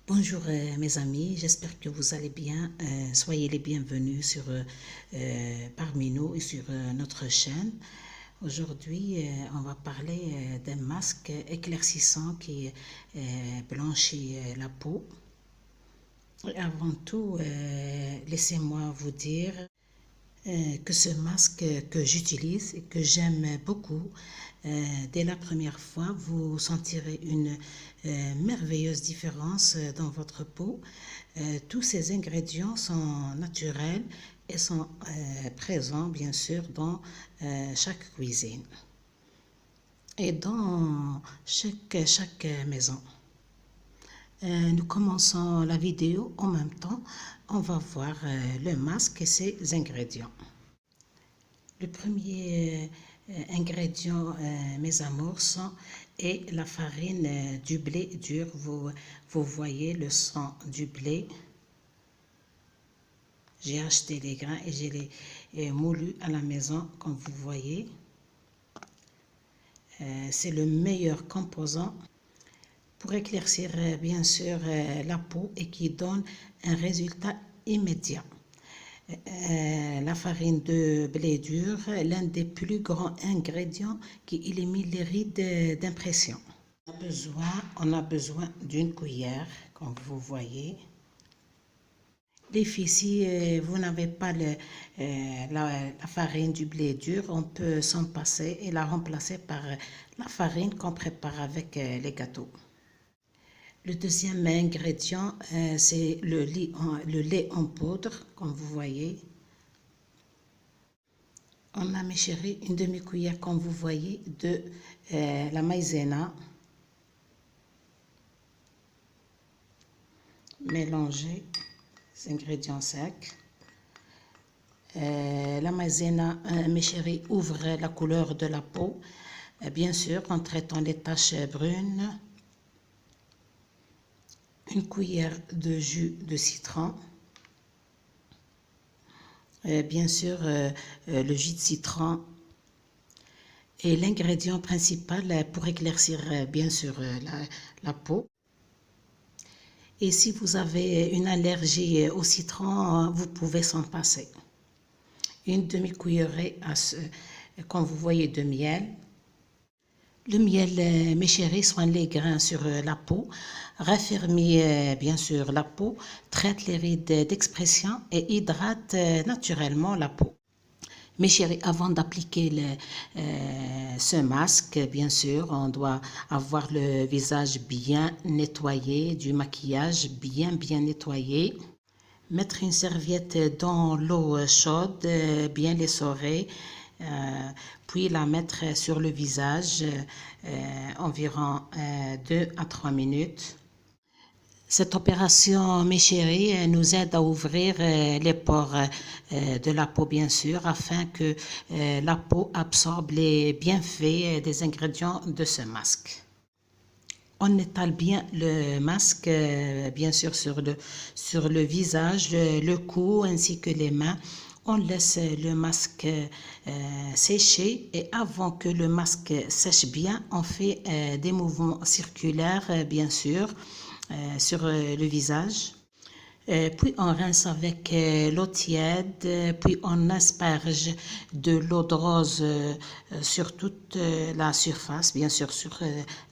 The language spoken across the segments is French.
Bonjour mes amis, j'espère que vous allez bien. Soyez les bienvenus parmi nous et sur notre chaîne. Aujourd'hui, on va parler d'un masque éclaircissant qui blanchit la peau. Et avant tout, laissez-moi vous dire que ce masque que j'utilise et que j'aime beaucoup, dès la première fois, vous sentirez une merveilleuse différence dans votre peau. Tous ces ingrédients sont naturels et sont présents, bien sûr, dans chaque cuisine et dans chaque maison. Nous commençons la vidéo en même temps. On va voir le masque et ses ingrédients. Le premier ingrédient, mes amours, est la farine du blé dur. Vous voyez le sang du blé. J'ai acheté les grains et j'ai les moulus à la maison, comme vous voyez. C'est le meilleur composant pour éclaircir bien sûr la peau et qui donne un résultat immédiat. La farine de blé dur, l'un des plus grands ingrédients qui élimine les rides d'impression. On a besoin d'une cuillère, comme vous voyez. Les filles, si vous n'avez pas la farine du blé dur, on peut s'en passer et la remplacer par la farine qu'on prépare avec les gâteaux. Le deuxième ingrédient, c'est le lait en poudre, comme vous voyez. On a, mes chéris, une demi-cuillère, comme vous voyez, de la maïzena. Mélangez ces ingrédients secs. La maïzena, mes chéris, ouvre la couleur de la peau, bien sûr, en traitant les taches brunes. Une cuillère de jus de citron. Bien sûr, le jus de citron est l'ingrédient principal pour éclaircir bien sûr la peau. Et si vous avez une allergie au citron, vous pouvez s'en passer. Une demi-cuillerée, comme vous voyez, de miel. Le miel, mes chéris, soigne les grains sur la peau, raffermit bien sûr la peau, traite les rides d'expression et hydrate naturellement la peau. Mes chéris, avant d'appliquer ce masque, bien sûr, on doit avoir le visage bien nettoyé, du maquillage bien nettoyé. Mettre une serviette dans l'eau chaude, bien l'essorer. Puis la mettre sur le visage environ 2 à 3 minutes. Cette opération, mes chéris, nous aide à ouvrir les pores de la peau, bien sûr, afin que la peau absorbe les bienfaits des ingrédients de ce masque. On étale bien le masque, bien sûr, sur le visage, le cou ainsi que les mains. On laisse le masque sécher et avant que le masque sèche bien, on fait des mouvements circulaires, bien sûr, sur le visage. Puis on rince avec l'eau tiède, puis on asperge de l'eau de rose sur toute la surface, bien sûr,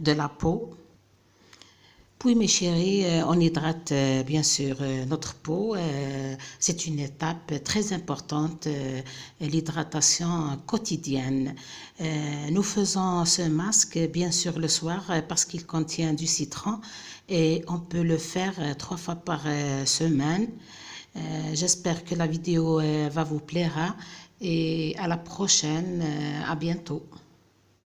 de la peau. Puis mes chéris, on hydrate bien sûr notre peau. C'est une étape très importante, l'hydratation quotidienne. Nous faisons ce masque bien sûr le soir parce qu'il contient du citron et on peut le faire 3 fois par semaine. J'espère que la vidéo va vous plaire et à la prochaine, à bientôt.